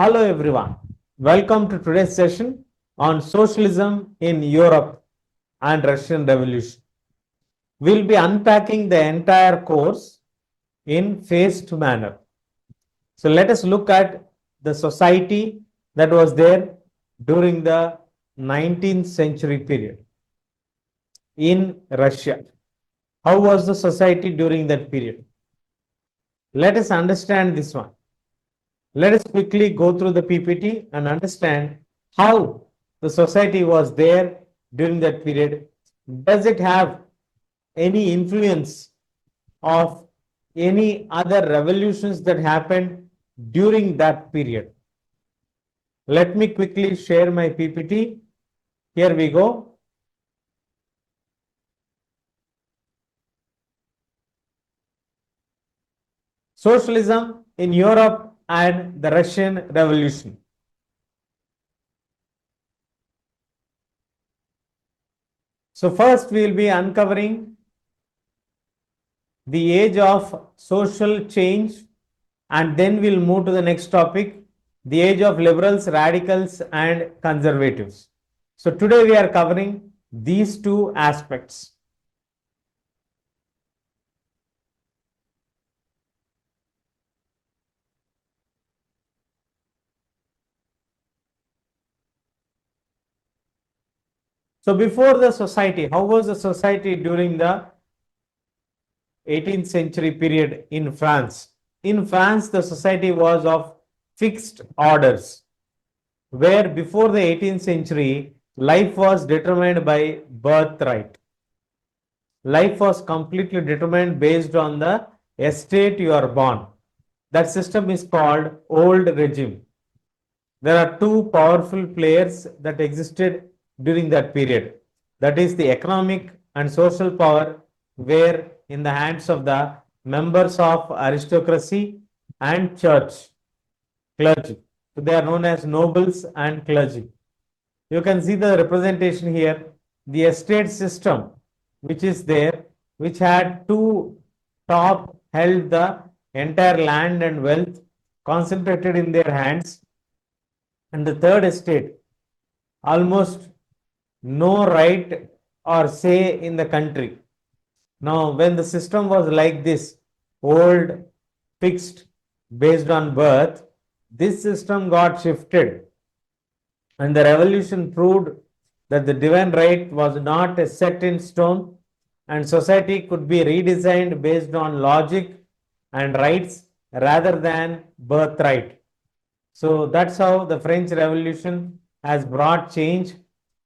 Hello everyone. Welcome to today's session on socialism in Europe and Russian Revolution. We'll be unpacking the entire course in phased manner. So let us look at the society that was there during the 19th century period in Russia. How was the society during that period? Let us understand this one. Let us quickly go through the PPT and understand how the society was there during that period. Does it have any influence of any other revolutions that happened during that period? Let me quickly share my PPT. Here we go. Socialism in Europe and the Russian Revolution. So first we will be uncovering the age of social change, and then we'll move to the next topic, the age of liberals, radicals and conservatives. So today we are covering these two aspects. So before the society, how was the society during the 18th century period in France? In France, the society was of fixed orders, where before the 18th century, life was determined by birthright. Life was completely determined based on the estate you are born. That system is called old regime. There are two powerful players that existed during that period. That is the economic and social power were in the hands of the members of aristocracy and church, clergy. So they are known as nobles and clergy. You can see the representation here. The estate system, which is there, which had two top held the entire land and wealth concentrated in their hands, and the third estate almost no right or say in the country. Now, when the system was like this, old, fixed, based on birth, this system got shifted, and the revolution proved that the divine right was not set in stone, and society could be redesigned based on logic and rights rather than birthright. So that's how the French Revolution has brought change.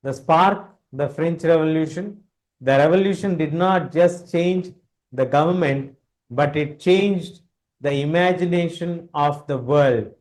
The spark, the French Revolution. The revolution did not just change the government, but it changed the imagination of the world.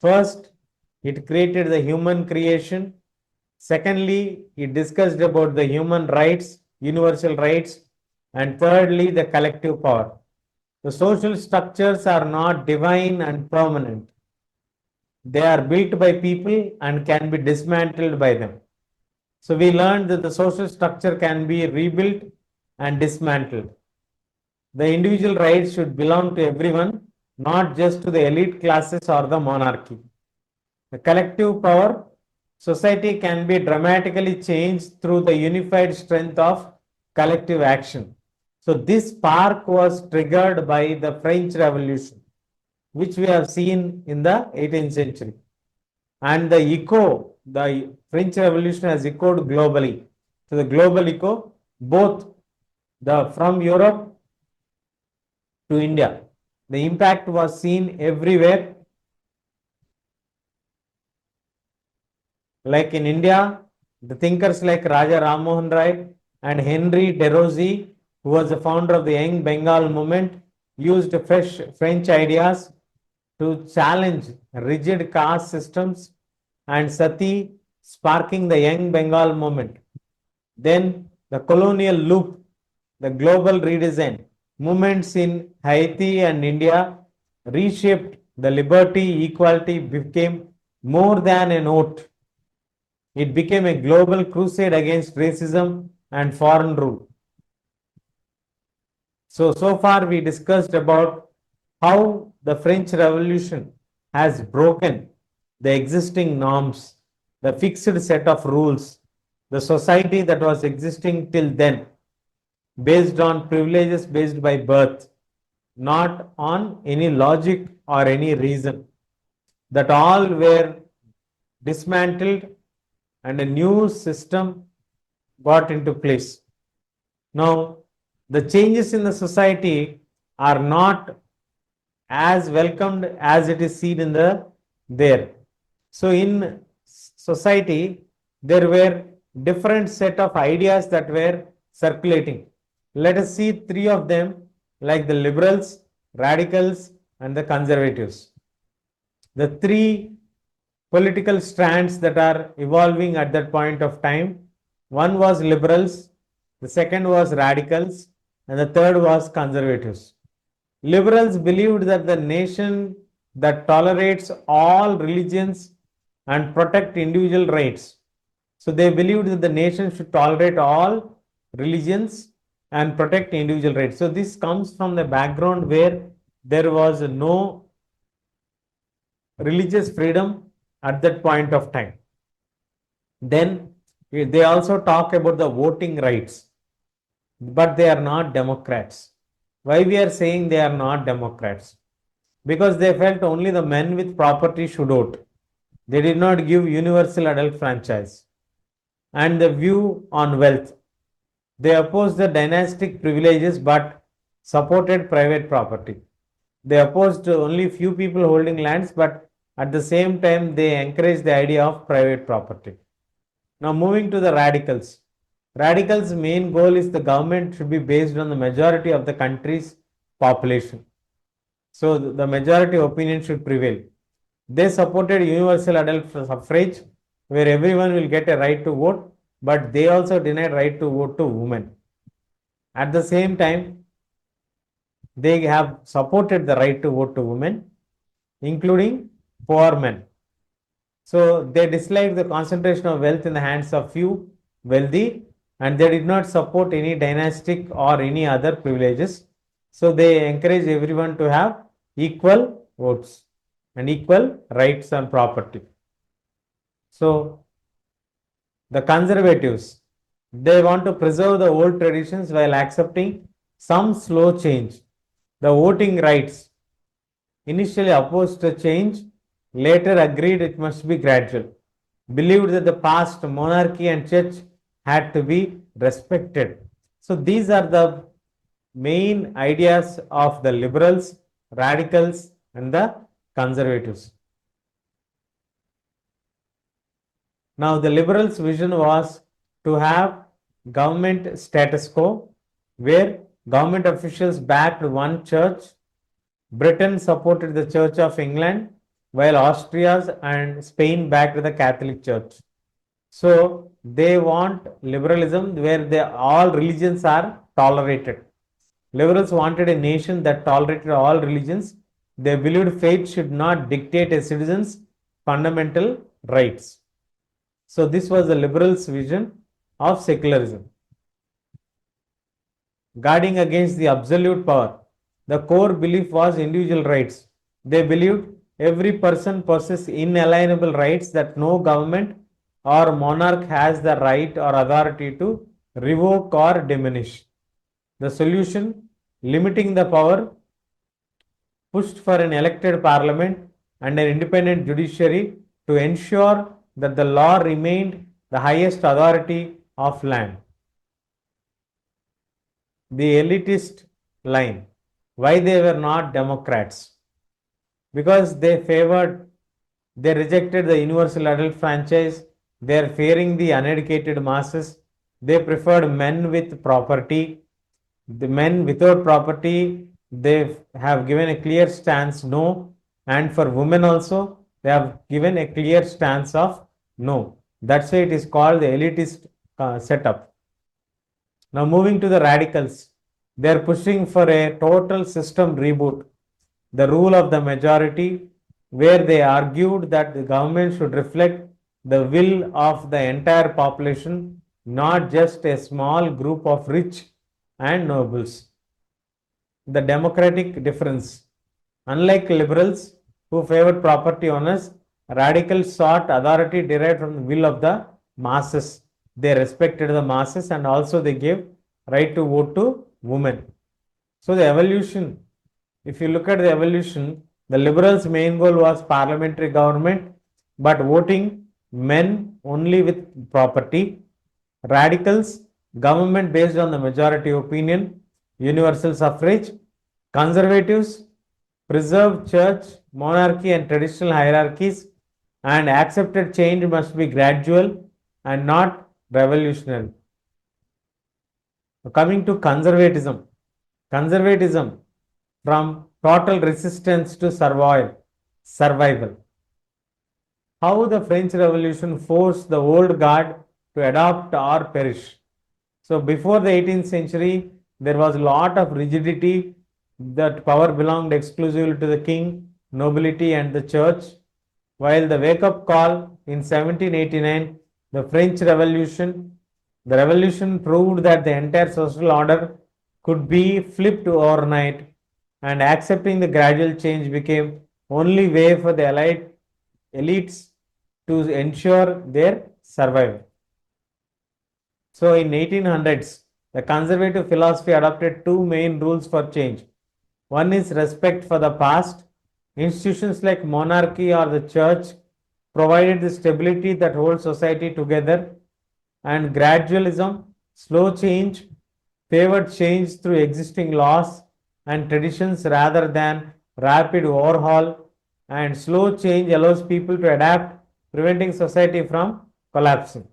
First, it created the human creation. Secondly, it discussed about the human rights, universal rights. And thirdly, the collective power. The social structures are not divine and permanent. They are built by people and can be dismantled by them. So we learned that the social structure can be rebuilt and dismantled. The individual rights should belong to everyone, not just to the elite classes or the monarchy. The collective power, society can be dramatically changed through the unified strength of collective action. So this spark was triggered by the French Revolution, which we have seen in the 18th century. And the echo, the French Revolution has echoed globally. So the global echo, both from Europe to India, the impact was seen everywhere. Like in India, the thinkers like Raja Ram Mohan Rai and Henry Desrosiers, who was the founder of the Young Bengal movement, used fresh French ideas to challenge rigid caste systems, and Sati sparking the Young Bengal movement. Then the colonial loop, the global redesign, movements in Haiti and India reshaped the liberty, equality became more than a note. It became a global crusade against racism and foreign rule. So far we discussed about how the French Revolution has broken the existing norms, the fixed set of rules, the society that was existing till then, based on privileges based by birth, not on any logic or any reason, that all were dismantled and a new system got into place. Now, the changes in the society are not as welcomed as it is seen in the there. So in society, there were different set of ideas that were circulating. Let us see three of them, like the liberals, radicals, and the conservatives. The three political strands that are evolving at that point of time. One was liberals, the second was radicals, and the third was conservatives. Liberals believed that the nation that tolerates all religions and protect individual rights. So they believed that the nation should tolerate all religions and protect individual rights. So this comes from the background where there was no religious freedom at that point of time. Then they also talk about the voting rights, but they are not Democrats. Why we are saying they are not Democrats? Because they felt only the men with property should vote. They did not give universal adult franchise. And the view on wealth. They opposed the dynastic privileges but supported private property. They opposed only few people holding lands, but at the same time, they encouraged the idea of private property. Now, moving to the radicals. Radicals' main goal is the government should be based on the majority of the country's population. So, the majority opinion should prevail. They supported universal adult suffrage, where everyone will get a right to vote, but they also denied right to vote to women. At the same time, they have supported the right to vote to women, including poor men. So they disliked the concentration of wealth in the hands of few wealthy, and they did not support any dynastic or any other privileges. So they encourage everyone to have equal votes and equal rights on property. So the conservatives, they want to preserve the old traditions while accepting some slow change. The voting rights, initially opposed to change, later agreed it must be gradual. Believed that the past monarchy and church had to be respected. So these are the main ideas of the liberals, radicals, and the conservatives. Now, the liberals' vision was to have government status quo, where government officials backed one church. Britain supported the Church of England, while Austria and Spain backed the Catholic Church. So they want liberalism where all religions are tolerated. Liberals wanted a nation that tolerated all religions. They believed faith should not dictate a citizen's fundamental rights. So this was the liberals' vision of secularism. Guarding against the absolute power, the core belief was individual rights. They believed every person possesses inalienable rights that no government or monarch has the right or authority to revoke or diminish. The solution, limiting the power, pushed for an elected parliament and an independent judiciary to ensure that the law remained the highest authority of land. The elitist line. Why they were not Democrats? Because they rejected the universal adult franchise. They are fearing the uneducated masses. They preferred men with property. The men without property, they have given a clear stance no. And for women also, they have given a clear stance of no. That's why it is called the elitist setup. Now moving to the radicals. They are pushing for a total system reboot. The rule of the majority, where they argued that the government should reflect the will of the entire population, not just a small group of rich and nobles. The democratic difference. Unlike liberals, who favored property owners. Radicals sought authority derived from the will of the masses. They respected the masses and also they gave right to vote to women. So the evolution, if you look at the evolution, the liberals' main goal was parliamentary government, but voting men only with property. Radicals, government based on the majority opinion, universal suffrage. Conservatives, preserve church, monarchy, and traditional hierarchies, and accepted change must be gradual and not revolutionary. Coming to conservatism, conservatism from total resistance to survival. How the French Revolution forced the old guard to adopt or perish. So before the 18th century, there was a lot of rigidity that power belonged exclusively to the king, nobility, and the church. While the wake-up call in 1789, the French Revolution, the revolution proved that the entire social order could be flipped overnight, and accepting the gradual change became only way for the elites to ensure their survival. So in 1800s, the conservative philosophy adopted two main rules for change. One is respect for the past. Institutions like monarchy or the church provided the stability that holds society together, and gradualism, slow change, favored change through existing laws and traditions rather than rapid overhaul, and slow change allows people to adapt, preventing society from collapsing.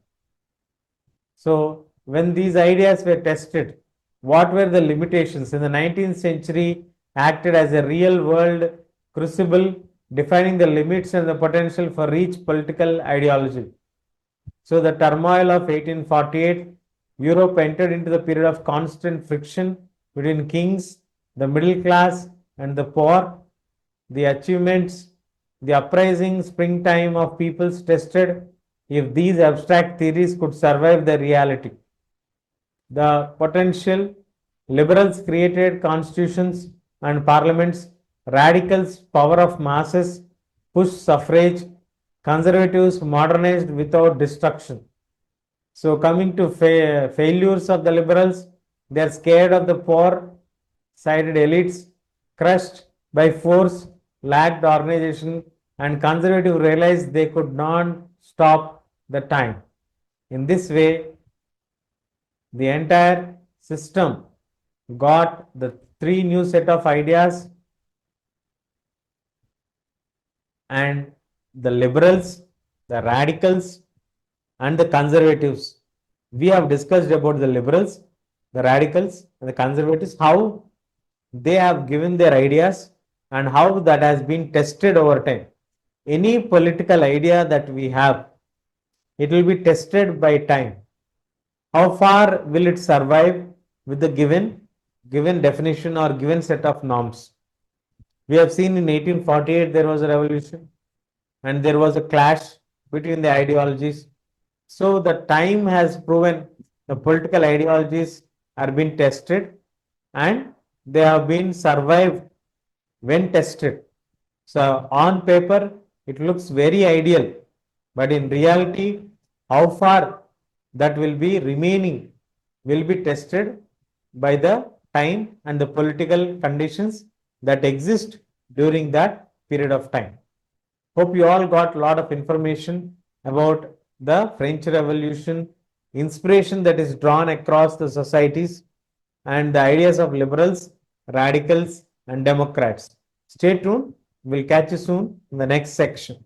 So, when these ideas were tested, what were the limitations? In the 19th century, acted as a real world crucible, defining the limits and the potential for each political ideology. So, the turmoil of 1848, Europe entered into the period of constant friction between kings, the middle class, and the poor. The achievements, the uprising springtime of peoples tested if these abstract theories could survive the reality. The potential, liberals created constitutions and parliaments, radicals power of masses, pushed suffrage, conservatives modernized without destruction. So coming to failures of the liberals, they are scared of the poor sided elites, crushed by force, lacked organization, and conservative realized they could not stop the time. In this way, the entire system got the three new set of ideas, and the liberals, the radicals, and the conservatives. We have discussed about the liberals, the radicals, and the conservatives, how they have given their ideas and how that has been tested over time. Any political idea that we have, it will be tested by time. How far will it survive with the given definition or given set of norms? We have seen in 1848 there was a revolution and there was a clash between the ideologies. So the time has proven the political ideologies are being tested and they have been survived when tested. So on paper, it looks very ideal, but in reality, how far that will be remaining will be tested by the time and the political conditions that exist during that period of time. Hope you all got a lot of information about the French Revolution, inspiration that is drawn across the societies, and the ideas of liberals, radicals, and Democrats. Stay tuned. We'll catch you soon in the next section.